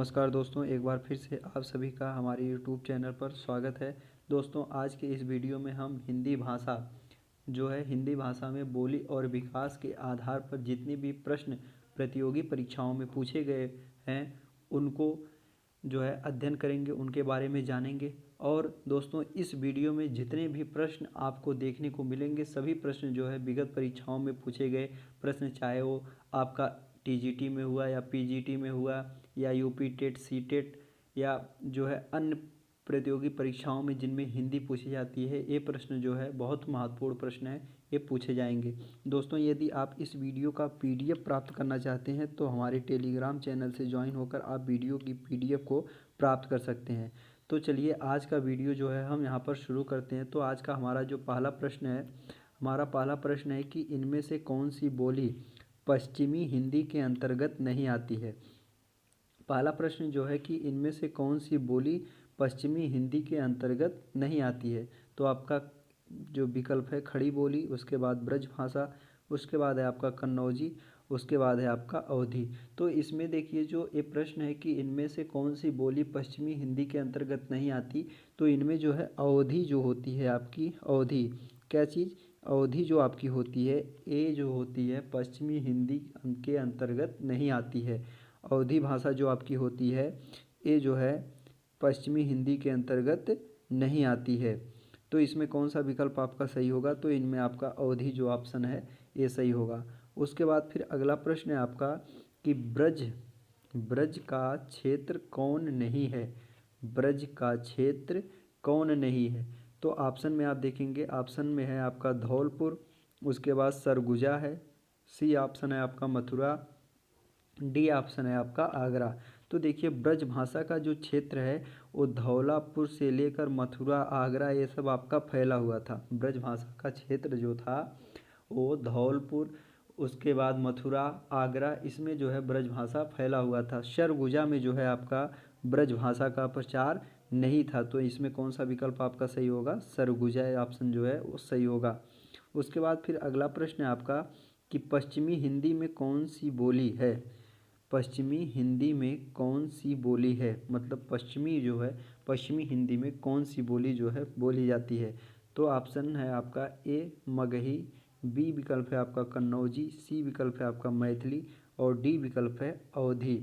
नमस्कार दोस्तों, एक बार फिर से आप सभी का हमारे यूट्यूब चैनल पर स्वागत है। दोस्तों, आज के इस वीडियो में हम हिंदी भाषा हिंदी भाषा में बोली और विकास के आधार पर जितने भी प्रश्न प्रतियोगी परीक्षाओं में पूछे गए हैं उनको अध्ययन करेंगे, उनके बारे में जानेंगे। और दोस्तों, इस वीडियो में जितने भी प्रश्न आपको देखने को मिलेंगे सभी प्रश्न विगत परीक्षाओं में पूछे गए प्रश्न, चाहे वो आपका टीजीटी में हुआ या पीजीटी में हुआ या यूपी टेट, सी टेट या अन्य प्रतियोगी परीक्षाओं में जिनमें हिंदी पूछी जाती है, ये प्रश्न बहुत महत्वपूर्ण प्रश्न है, ये पूछे जाएंगे। दोस्तों, यदि आप इस वीडियो का पीडीएफ प्राप्त करना चाहते हैं तो हमारे टेलीग्राम चैनल से ज्वाइन होकर आप वीडियो की पीडीएफ को प्राप्त कर सकते हैं। तो चलिए आज का वीडियो हम यहाँ पर शुरू करते हैं। तो आज का हमारा पहला प्रश्न है कि इनमें से कौन सी बोली पश्चिमी हिंदी के अंतर्गत नहीं आती है। पहला प्रश्न कि इनमें से कौन सी बोली पश्चिमी हिंदी के अंतर्गत नहीं आती है। तो आपका विकल्प है खड़ी बोली, उसके बाद ब्रज भाषा, उसके बाद है आपका कन्नौजी, उसके बाद है आपका अवधी। तो इसमें देखिए ये प्रश्न है कि इनमें से कौन सी बोली पश्चिमी हिंदी के अंतर्गत नहीं आती। तो इनमें अवधी होती है आपकी, अवधी क्या चीज़, अवधी आपकी होती है, ये होती है पश्चिमी हिंदी के अंतर्गत नहीं आती है। अवधी भाषा आपकी होती है, ये पश्चिमी हिंदी के अंतर्गत नहीं आती है। तो इसमें कौन सा विकल्प आपका सही होगा। तो इनमें आपका अवधी ऑप्शन है ये सही होगा। उसके बाद फिर अगला प्रश्न है आपका कि ब्रज का क्षेत्र कौन नहीं है। ब्रज का क्षेत्र कौन नहीं है। तो ऑप्शन में आप देखेंगे, ऑप्शन में है आपका धौलपुर, उसके बाद सरगुजा है, सी ऑप्शन है आपका मथुरा, डी ऑप्शन है आपका आगरा। तो देखिए ब्रज भाषा का जो क्षेत्र है वो धौलापुर से लेकर मथुरा, आगरा ये सब आपका फैला हुआ था। ब्रज भाषा का क्षेत्र था वो धौलपुर, उसके बाद मथुरा, आगरा, इसमें ब्रज भाषा फैला हुआ था। सरगुजा में आपका ब्रज भाषा का प्रचार नहीं था। तो इसमें कौन सा विकल्प आपका सही होगा, सरगुजा ऑप्शन वो सही होगा। उसके बाद फिर अगला प्रश्न है आपका कि पश्चिमी हिंदी में कौन सी बोली है। पश्चिमी हिंदी में कौन सी बोली है, मतलब पश्चिमी हिंदी में कौन सी बोली बोली जाती है। तो ऑप्शन है आपका ए मगही, बी विकल्प है आपका कन्नौजी, सी विकल्प है आपका मैथिली और डी विकल्प है अवधी।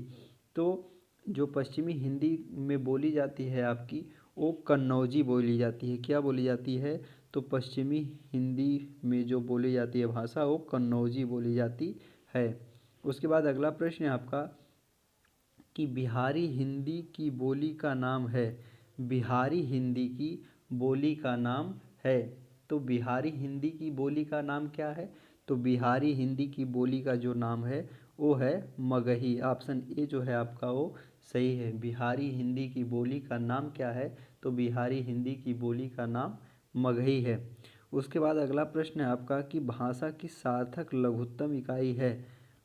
तो जो पश्चिमी हिंदी में बोली जाती है आपकी वो कन्नौजी बोली जाती है। क्या बोली जाती है। तो पश्चिमी हिंदी में जो बोली जाती है भाषा वो कन्नौजी बोली जाती है। उसके बाद अगला प्रश्न है आपका कि बिहारी हिंदी की बोली का नाम है। बिहारी हिंदी की बोली का नाम है। तो बिहारी हिंदी की बोली का नाम क्या है। तो बिहारी हिंदी की बोली का जो नाम है वो है मगही। ऑप्शन ए है आपका वो सही है। बिहारी हिंदी की बोली का नाम क्या है। तो बिहारी हिंदी की बोली का नाम मगही है। उसके बाद अगला प्रश्न है आपका कि भाषा की सार्थक लघुत्तम इकाई है।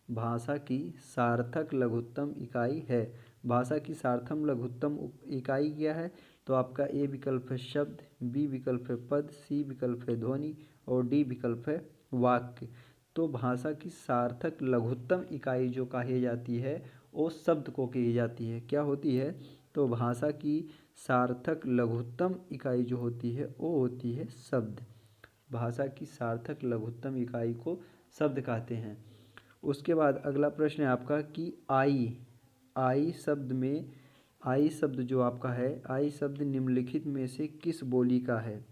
भाषा की सार्थक लघुत्तम इकाई है। भाषा की सार्थक लघुत्तम इकाई क्या है। तो आपका ए विकल्प है शब्द, बी विकल्प है पद, सी विकल्प है ध्वनि और डी विकल्प है वाक्य। तो भाषा की सार्थक लघुत्तम इकाई जो कही जाती है वो शब्द को कही जाती है। क्या होती है। तो भाषा की सार्थक लघुत्तम इकाई जो होती है वो होती है शब्द। भाषा की सार्थक लघुत्तम इकाई को शब्द कहते हैं। उसके बाद अगला प्रश्न है आपका कि आई शब्द जो आपका है, आई शब्द निम्नलिखित में से किस बोली का है।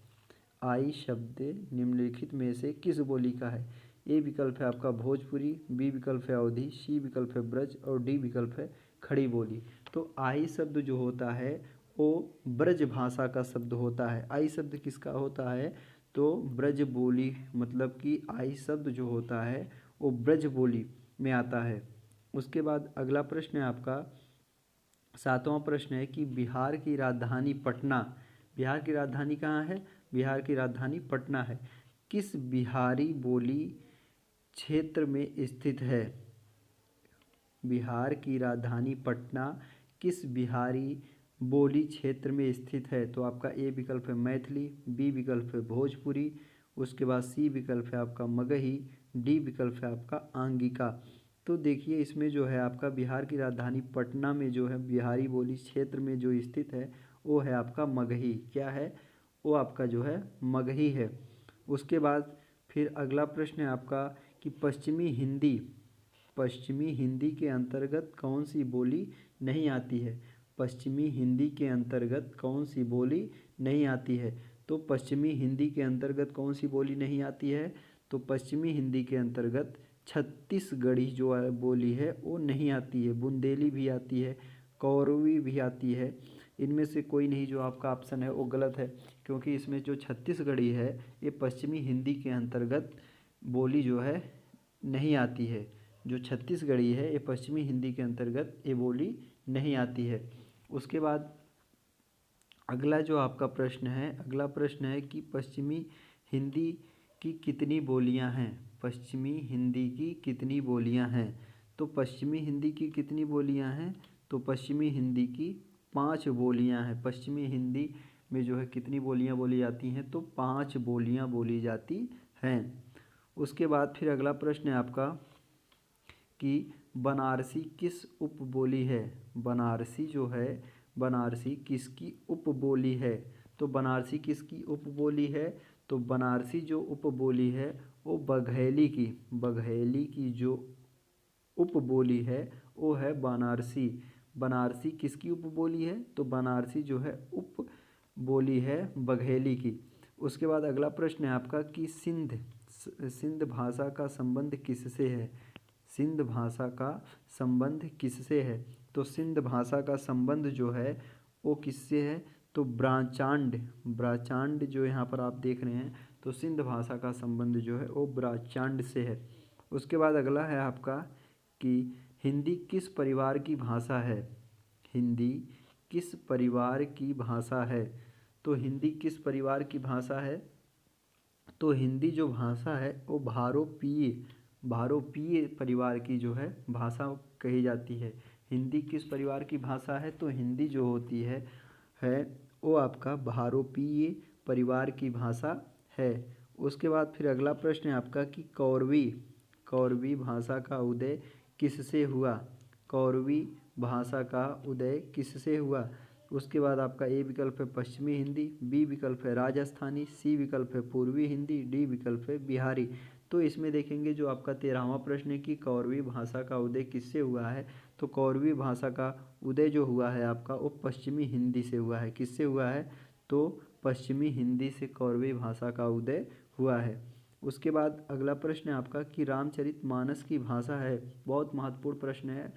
आई शब्द निम्नलिखित में से किस बोली का है। ए विकल्प है आपका भोजपुरी, बी विकल्प है अवधी, सी विकल्प है ब्रज और डी विकल्प है खड़ी बोली। तो आई शब्द जो होता है वो ब्रज भाषा का शब्द होता है। आई शब्द किसका होता है। तो ब्रज बोली, मतलब कि आई शब्द जो होता है वो ब्रज बोली में आता है। उसके बाद अगला प्रश्न है आपका, सातवां प्रश्न है कि बिहार की राजधानी पटना, बिहार की राजधानी कहाँ है। बिहार की राजधानी पटना है। किस बिहारी बोली क्षेत्र में स्थित है। बिहार की राजधानी पटना किस बिहारी बोली क्षेत्र में स्थित है। तो आपका ए विकल्प है मैथिली, बी विकल्प है भोजपुरी, उसके बाद सी विकल्प है आपका मगही, डी विकल्प है आपका आंगिका। तो देखिए इसमें जो है आपका बिहार की राजधानी पटना में जो है बिहारी बोली क्षेत्र में जो स्थित है वो है आपका मगही। क्या है? वो आपका जो है मगही है। उसके बाद फिर अगला प्रश्न है आपका कि पश्चिमी हिंदी के अंतर्गत कौन सी बोली नहीं आती है? पश्चिमी हिंदी के अंतर्गत कौन सी बोली नहीं आती है? तो पश्चिमी हिंदी के अंतर्गत कौन सी बोली नहीं आती है? तो पश्चिमी हिंदी के अंतर्गत छत्तीसगढ़ी जो बोली है वो नहीं आती है। बुंदेली भी आती है, कौरवी भी आती है। इनमें से कोई नहीं जो आपका ऑप्शन है वो गलत है, क्योंकि इसमें जो छत्तीसगढ़ी है ये पश्चिमी हिंदी के अंतर्गत बोली जो है नहीं आती है। जो छत्तीसगढ़ी है ये पश्चिमी हिंदी के अंतर्गत ये बोली नहीं आती है। उसके बाद अगला जो आपका प्रश्न है, अगला प्रश्न है कि पश्चिमी हिंदी की कितनी बोलियां हैं? पश्चिमी हिंदी की कितनी बोलियां हैं? तो पश्चिमी हिंदी की कितनी बोलियां हैं? तो पश्चिमी हिंदी की 5 बोलियां हैं। पश्चिमी हिंदी में जो है कितनी बोलियां बोली जाती हैं? तो 5 बोलियां बोली जाती हैं। उसके बाद फिर अगला प्रश्न है आपका कि बनारसी किस उपबोली है? बनारसी जो है, बनारसी किसकी उपबोली है? तो बनारसी किसकी उपबोली है? तो बनारसी जो उपबोली है वो बघेली की जो उपबोली है वो है बनारसी। बनारसी किसकी उपबोली है? तो बनारसी जो है उपबोली है बघेली की। उसके बाद अगला प्रश्न है आपका कि सिंध भाषा का संबंध किससे है? सिंध भाषा का संबंध किससे है? तो सिंध भाषा का संबंध जो है वो किससे है? तो ब्राचांड जो यहाँ पर आप देख रहे हैं, तो सिंध भाषा का संबंध जो है वो ब्राचांड से है। उसके बाद अगला है आपका कि हिंदी किस परिवार की भाषा है? हिंदी किस परिवार की भाषा है? तो हिंदी किस परिवार की भाषा है? तो हिंदी जो भाषा है वो भारोपीय परिवार की जो है भाषा कही जाती है। हिंदी किस परिवार की भाषा है? तो हिंदी जो होती है वो आपका भारोपीय परिवार की भाषा है। उसके बाद फिर अगला प्रश्न है आपका कि कौरवी भाषा का उदय किससे हुआ? कौरवी भाषा का उदय किससे हुआ? उसके बाद आपका ए विकल्प है पश्चिमी हिंदी, बी विकल्प है राजस्थानी, सी विकल्प है पूर्वी हिंदी, डी विकल्प है बिहारी। तो इसमें देखेंगे जो आपका 13वां प्रश्न है कि कौरवी भाषा का उदय किससे हुआ है? तो कौरवी भाषा का उदय जो हुआ है आपका वो पश्चिमी हिंदी से हुआ है। किससे हुआ है? तो पश्चिमी हिंदी से कौरवी भाषा का उदय हुआ है। उसके बाद अगला प्रश्न है आपका कि रामचरितमानस की भाषा है। बहुत महत्वपूर्ण प्रश्न है,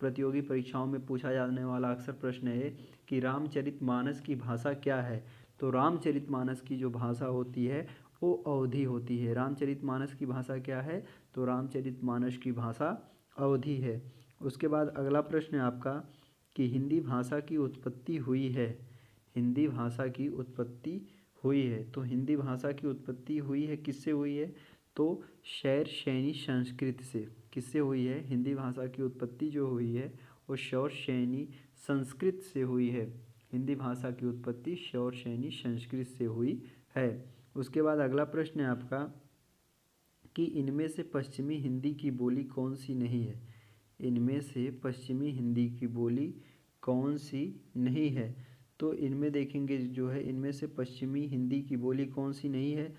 प्रतियोगी परीक्षाओं में पूछा जाने वाला अक्सर प्रश्न है कि रामचरितमानस की भाषा क्या है? तो रामचरितमानस की जो भाषा होती है वो अवधी होती है। रामचरितमानस की भाषा क्या है? तो रामचरितमानस की भाषा अवधी है। उसके बाद अगला प्रश्न है आपका कि हिंदी भाषा की उत्पत्ति हुई है। हिंदी भाषा की उत्पत्ति हुई है। तो हिंदी भाषा की उत्पत्ति हुई है किससे हुई है? तो शैर शैनी संस्कृत से। किससे हुई है? हिंदी भाषा की उत्पत्ति जो हुई है वो शौर शैनी संस्कृत से हुई है। हिंदी भाषा की उत्पत्ति शौर शैनी संस्कृत से हुई है। उसके बाद अगला प्रश्न है आपका कि इनमें से पश्चिमी हिंदी की बोली कौन सी नहीं है? इनमें से पश्चिमी हिंदी की बोली कौन सी नहीं है? तो इनमें देखेंगे जो है इनमें से पश्चिमी हिंदी की बोली कौन सी नहीं है?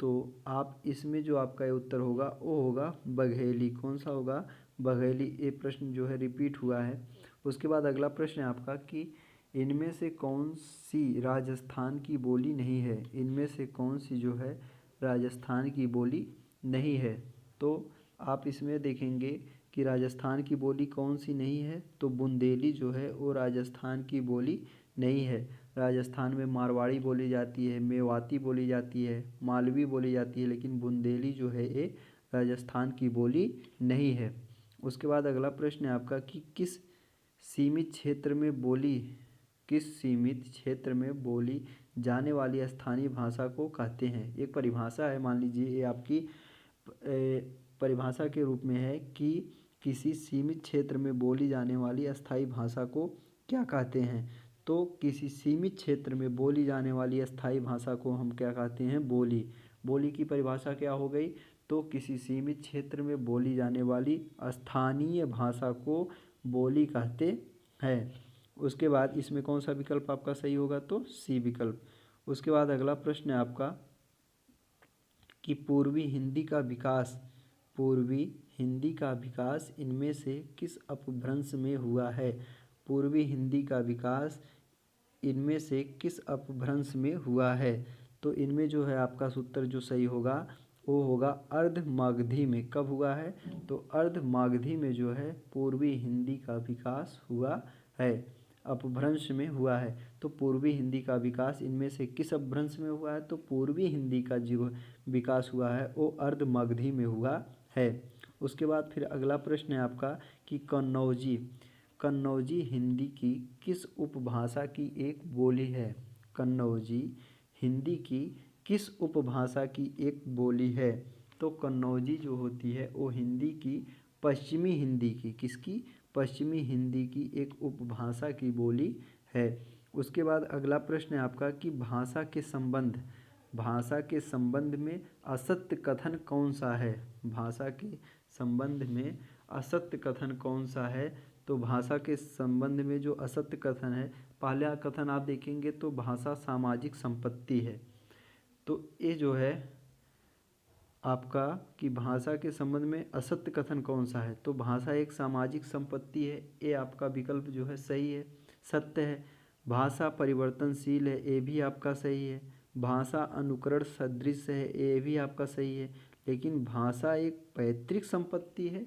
तो आप इसमें जो आपका ये उत्तर होगा वो होगा बघेली। कौन सा होगा? बघेली। ये प्रश्न जो है रिपीट हुआ है। उसके बाद अगला प्रश्न है आपका कि इनमें से कौन सी राजस्थान की बोली नहीं है? इनमें से कौन सी जो है राजस्थान की बोली नहीं है? तो आप इसमें देखेंगे कि राजस्थान की बोली कौन सी नहीं है? तो बुंदेली जो है वो राजस्थान की बोली नहीं है। राजस्थान में मारवाड़ी बोली जाती है, मेवाती बोली जाती है, मालवी बोली जाती है, लेकिन बुंदेली जो है ये राजस्थान की बोली नहीं है। उसके बाद अगला प्रश्न है आपका कि किस सीमित क्षेत्र में बोली जाने वाली स्थानीय भाषा को कहते हैं? एक परिभाषा है, मान लीजिए ये आपकी परिभाषा के रूप में है कि किसी सीमित क्षेत्र में बोली जाने वाली अस्थायी भाषा को क्या कहते हैं? तो किसी सीमित क्षेत्र में बोली जाने वाली अस्थायी भाषा को हम क्या कहते हैं? बोली। बोली की परिभाषा क्या हो गई? तो किसी सीमित क्षेत्र में बोली जाने वाली स्थानीय भाषा को बोली कहते हैं। उसके बाद इसमें कौन सा विकल्प आपका सही होगा, तो सी विकल्प। उसके बाद अगला प्रश्न है आपका कि पूर्वी हिंदी का विकास इनमें से किस अपभ्रंश में हुआ है। पूर्वी हिंदी का विकास इनमें से किस अपभ्रंश में हुआ है। तो इनमें जो है आपका सूत्र जो सही होगा वो होगा अर्धमागधी में। कब हुआ है, तो अर्धमागधी में जो है पूर्वी हिंदी का विकास हुआ है, अपभ्रंश में हुआ है। तो पूर्वी हिंदी का विकास इनमें से किस अपभ्रंश में हुआ है, तो पूर्वी हिंदी का जो विकास हुआ है वो अर्धमागधी में हुआ है। उसके बाद फिर अगला प्रश्न है आपका कि कन्नौजी हिंदी की किस उपभाषा की एक बोली है। कन्नौजी हिंदी की किस उपभाषा की एक बोली है। तो कन्नौजी जो होती है वो हिंदी की पश्चिमी हिंदी की, किसकी, पश्चिमी हिंदी की एक उपभाषा की बोली है। उसके बाद अगला प्रश्न है आपका कि भाषा के संबंध में असत्य कथन कौन सा है। भाषा के संबंध में असत्य कथन कौन सा है। तो भाषा के संबंध में जो असत्य कथन है, पहला कथन आप देखेंगे तो भाषा सामाजिक संपत्ति है। तो ये जो है आपका कि भाषा के संबंध में असत्य कथन कौन सा है, तो भाषा एक सामाजिक संपत्ति है, ये आपका विकल्प जो है सही है, सत्य है। भाषा परिवर्तनशील है, ये भी आपका सही है। भाषा अनुकरण सदृश है, ये भी आपका सही है। लेकिन भाषा एक पैतृक संपत्ति है,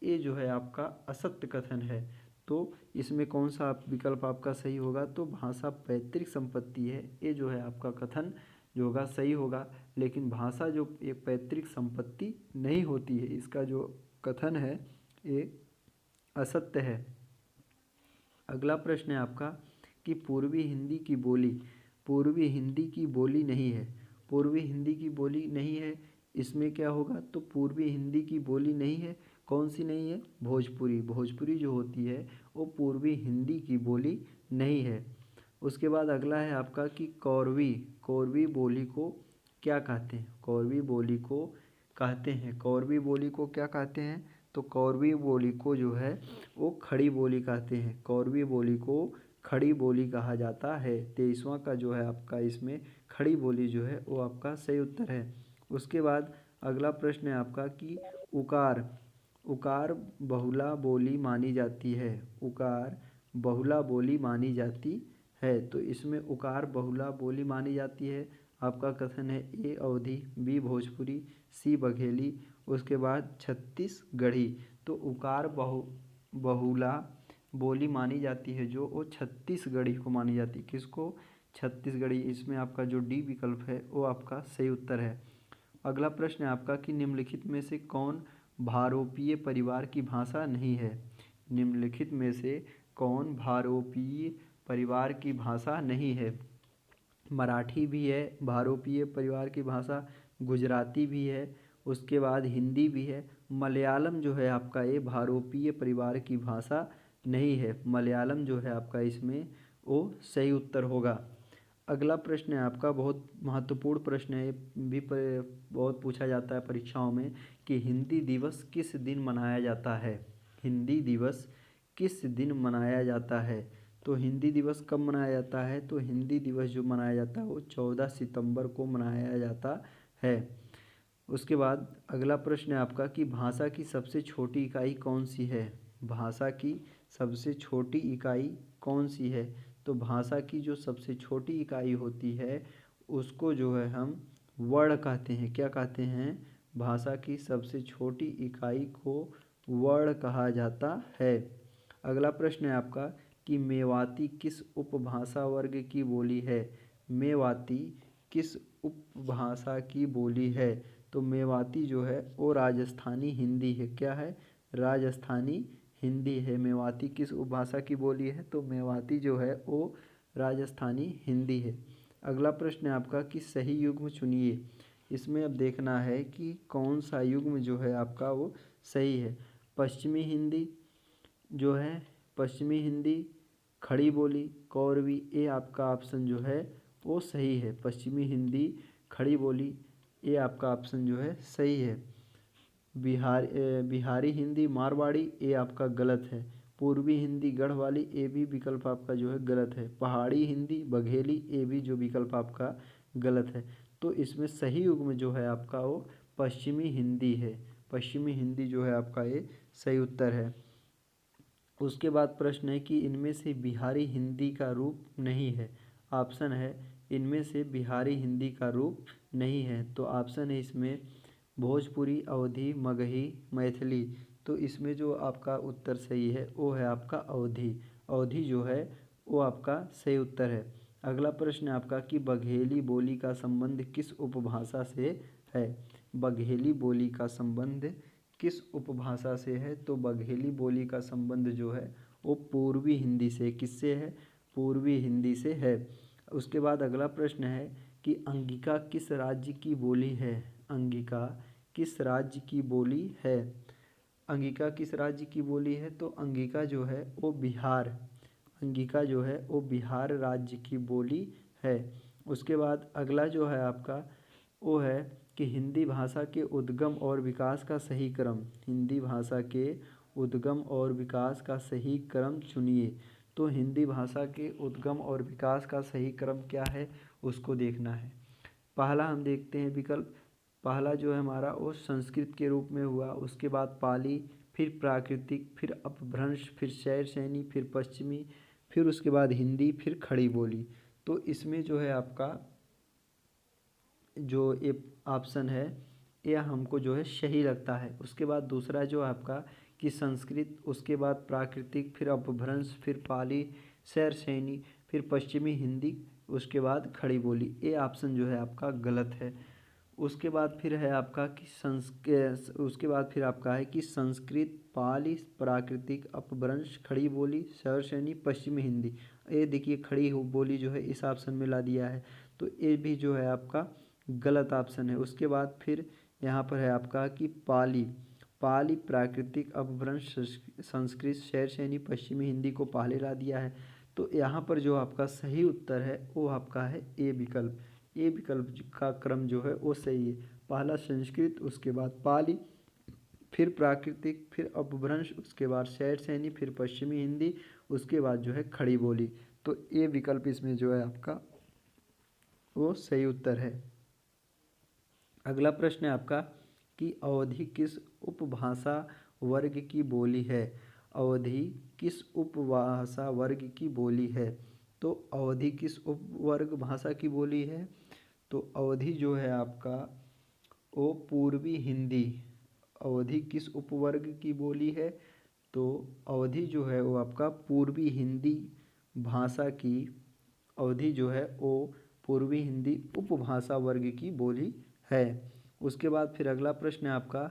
ये जो है आपका असत्य कथन है। तो इसमें कौन सा विकल्प आपका सही होगा, तो भाषा पैतृक संपत्ति है, ये जो है आपका कथन जो होगा सही होगा। लेकिन भाषा जो एक पैतृक संपत्ति नहीं होती है, इसका जो कथन है ये असत्य है। अगला प्रश्न है आपका कि पूर्वी हिंदी की बोली नहीं है। पूर्वी हिंदी की बोली नहीं है, इसमें क्या होगा, तो पूर्वी हिंदी की बोली नहीं है, कौन सी नहीं है, भोजपुरी जो होती है वो पूर्वी हिंदी की बोली नहीं है। उसके बाद अगला है आपका कि कौरवी बोली को क्या कहते हैं। कौरवी बोली को क्या कहते हैं, तो कौरवी बोली को जो है वो खड़ी बोली कहते हैं। कौरवी बोली को खड़ी बोली कहा जाता है। 23वां का जो है आपका इसमें खड़ी बोली जो है वो आपका सही उत्तर है। उसके बाद अगला प्रश्न है आपका कि उकार बहुला बोली मानी जाती है। उकार बहुला बोली मानी जाती है, तो इसमें उकार बहुला बोली मानी जाती है। आपका कथन है ए अवधी, बी भोजपुरी, सी बघेली, उसके बाद छत्तीसगढ़ी। तो उकार बहुला बोली मानी जाती है जो वो छत्तीसगढ़ी को मानी जाती है। किसको, छत्तीसगढ़ी। इसमें आपका जो डी विकल्प है वो आपका सही उत्तर है। अगला प्रश्न है आपका कि निम्नलिखित में से कौन भारोपीय परिवार की भाषा नहीं है। निम्नलिखित में से कौन भारोपीय परिवार की भाषा नहीं है। मराठी भी है भारोपीय परिवार की भाषा, गुजराती भी है, उसके बाद हिंदी भी है। मलयालम जो है आपका ये भारोपीय परिवार की भाषा नहीं है। मलयालम जो है आपका इसमें वो सही उत्तर होगा। अगला प्रश्न है आपका बहुत महत्वपूर्ण प्रश्न है, भी बहुत पूछा जाता है परीक्षाओं में कि हिंदी दिवस किस दिन मनाया जाता है। हिंदी दिवस किस दिन मनाया जाता है। तो हिंदी दिवस कब मनाया जाता है, तो हिंदी दिवस जो मनाया जाता है वो 14 सितंबर को मनाया जाता है। उसके बाद अगला प्रश्न है आपका कि भाषा की सबसे छोटी इकाई कौन सी है। भाषा की सबसे छोटी इकाई कौन सी है। तो भाषा की जो सबसे छोटी इकाई होती है उसको जो है हम वर्ण कहते हैं। क्या कहते हैं, भाषा की सबसे छोटी इकाई को वर्ण कहा जाता है। अगला प्रश्न है आपका कि मेवाती किस उपभाषा वर्ग की बोली है। मेवाती किस उपभाषा की बोली है। तो मेवाती जो है वो राजस्थानी हिंदी है। क्या है, राजस्थानी हिंदी है। मेवाती किस उपभाषा की बोली है, तो मेवाती जो है वो राजस्थानी हिंदी है। अगला प्रश्न है आपका कि सही युग्म चुनिए। इसमें अब देखना है कि कौन सा युग्म जो है आपका वो सही है। पश्चिमी हिंदी जो है, पश्चिमी हिंदी, खड़ी बोली, कौरवी, ये आपका ऑप्शन जो है वो सही है। पश्चिमी हिंदी, खड़ी बोली, ये आपका ऑप्शन जो है सही है। बिहारी हिंदी मारवाड़ी, ये आपका गलत है। पूर्वी हिंदी गढ़वाली, ये भी विकल्प आपका जो है गलत है। पहाड़ी हिंदी बघेली, ये भी जो विकल्प आपका गलत है। तो इसमें सही युग्म जो है आपका वो पश्चिमी हिंदी है। पश्चिमी हिंदी जो है आपका ये सही उत्तर है। उसके बाद प्रश्न है कि इनमें से बिहारी हिंदी का रूप नहीं है। ऑप्शन है इनमें से बिहारी हिंदी का रूप नहीं है, तो ऑप्शन है इसमें भोजपुरी, अवधी, मगही, मैथिली। तो इसमें जो आपका उत्तर सही है वो है आपका अवधी। अवधी जो है वो आपका सही उत्तर है। अगला प्रश्न है आपका कि बघेली बोली का संबंध किस उपभाषा से है। बघेली बोली का संबंध किस उपभाषा से है, तो बघेली बोली का संबंध जो है वो पूर्वी हिंदी से, किससे है, पूर्वी हिंदी से है। उसके बाद अगला प्रश्न है कि अंगिका किस राज्य की बोली है। अंगिका किस राज्य की बोली है। अंगिका किस राज्य की बोली है, तो अंगिका जो है वो बिहार, अंगिका जो है वो बिहार राज्य की बोली है। उसके बाद अगला जो है आपका वो है कि हिंदी भाषा के उद्गम और विकास का सही क्रम। हिंदी भाषा के उद्गम और विकास का सही क्रम चुनिए। तो हिंदी भाषा के उद्गम और विकास का सही क्रम क्या है उसको देखना है। पहला हम देखते हैं विकल्प, पहला जो है हमारा वो संस्कृत के रूप में हुआ। उसके बाद पाली, फिर प्राकृतिक, फिर अपभ्रंश, फिर शैर सैनी, फिर पश्चिमी, फिर उसके बाद हिंदी, फिर खड़ी बोली। तो इसमें जो है आपका जो ये ऑप्शन है यह हमको जो है सही लगता है। उसके बाद दूसरा जो आपका कि संस्कृत, उसके बाद प्राकृतिक, फिर अपभ्रंश, फिर पाली, शैर सैनी, फिर पश्चिमी हिंदी, उसके बाद खड़ी बोली, ये ऑप्शन जो है आपका गलत है। उसके बाद फिर है आपका कि उसके बाद फिर आपका है कि संस्कृत, पाली, प्राकृतिक, अपभ्रंश, खड़ी बोली, शैर सैनी, पश्चिमी हिंदी। ये देखिए खड़ी बोली जो है इस ऑप्शन में ला दिया है, तो ये भी जो है आपका गलत ऑप्शन है। उसके बाद फिर यहाँ पर है आपका कि पाली, पाली, प्राकृतिक, अपभ्रंश, संस्कृत, शैर सैनी, पश्चिमी हिंदी को पहले ला दिया है। तो यहाँ पर जो आपका सही उत्तर है वो आपका है ए विकल्प। ए विकल्प का क्रम जो है वो सही है। पहला संस्कृत, उसके बाद पाली, फिर प्राकृतिक, फिर अपभ्रंश, उसके बाद शैर सैनी, फिर पश्चिमी हिंदी, उसके बाद जो है खड़ी बोली। तो ये विकल्प इसमें जो है आपका वो सही उत्तर है। अगला प्रश्न है आपका कि अवधी किस उपभाषा वर्ग की बोली है। अवधी किस उपभाषा वर्ग की बोली है। तो अवधी किस उपवर्ग भाषा की बोली है, तो अवधी जो है आपका वो पूर्वी हिंदी। अवधी किस उपवर्ग की बोली है, तो अवधी जो है वो आपका पूर्वी हिंदी भाषा की, अवधी जो है वो पूर्वी हिंदी उपभाषा वर्ग की बोली है। उसके बाद फिर अगला प्रश्न है आपका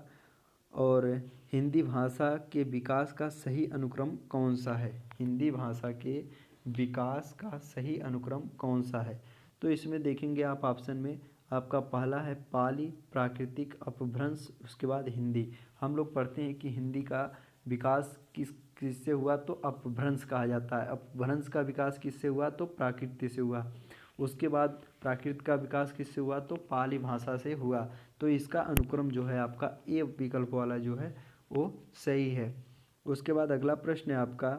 और हिंदी भाषा के विकास का सही अनुक्रम कौन सा है। हिंदी भाषा के विकास का सही अनुक्रम कौन सा है, तो इसमें देखेंगे आप ऑप्शन में आपका पहला है पाली, प्राकृतिक, अपभ्रंश, उसके बाद हिंदी। हम लोग पढ़ते हैं कि हिंदी का विकास किससे हुआ, तो अपभ्रंश कहा जाता है। अपभ्रंश का विकास किससे हुआ, तो प्राकृत से हुआ। उसके बाद प्राकृत का विकास किससे हुआ, तो पाली भाषा से हुआ। तो इसका अनुक्रम जो है आपका ए विकल्प वाला जो है वो सही है। उसके बाद अगला प्रश्न है आपका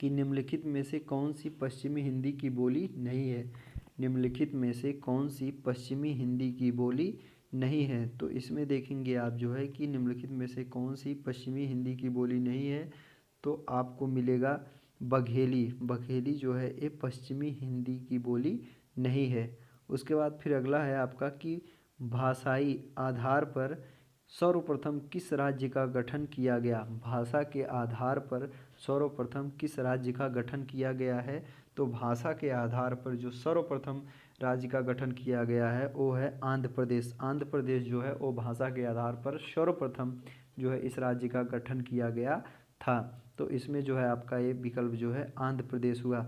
कि निम्नलिखित में से कौन सी पश्चिमी हिंदी की बोली नहीं है। निम्नलिखित में से कौन सी पश्चिमी हिंदी की बोली नहीं है, तो इसमें देखेंगे आप जो है कि निम्नलिखित में से कौन सी पश्चिमी हिंदी की बोली नहीं है, तो आपको मिलेगा बघेली। बघेली जो है ये पश्चिमी हिंदी की बोली नहीं है। उसके बाद फिर अगला है आपका कि भाषाई आधार पर सर्वप्रथम किस राज्य का गठन किया गया। भाषा के आधार पर सर्वप्रथम किस राज्य का गठन किया गया है, तो भाषा के आधार पर जो सर्वप्रथम राज्य का गठन किया गया है वो है आंध्र प्रदेश। आंध्र प्रदेश जो है वो भाषा के आधार पर सर्वप्रथम जो है इस राज्य का गठन किया गया था। तो इसमें जो है आपका ये विकल्प जो है आंध्र प्रदेश हुआ।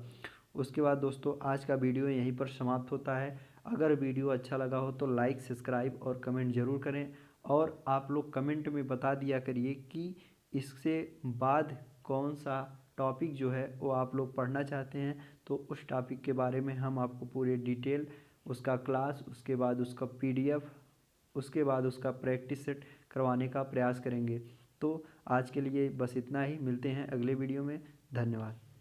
उसके बाद दोस्तों आज का वीडियो यहीं पर समाप्त होता है। अगर वीडियो अच्छा लगा हो तो लाइक, सब्सक्राइब और कमेंट ज़रूर करें। और आप लोग कमेंट में बता दिया करिए कि इससे बाद कौन सा टॉपिक जो है वो आप लोग पढ़ना चाहते हैं, तो उस टॉपिक के बारे में हम आपको पूरे डिटेल उसका क्लास, उसके बाद उसका PDF उसके बाद उसका प्रैक्टिस सेट करवाने का प्रयास करेंगे। तो आज के लिए बस इतना ही, मिलते हैं अगले वीडियो में। धन्यवाद।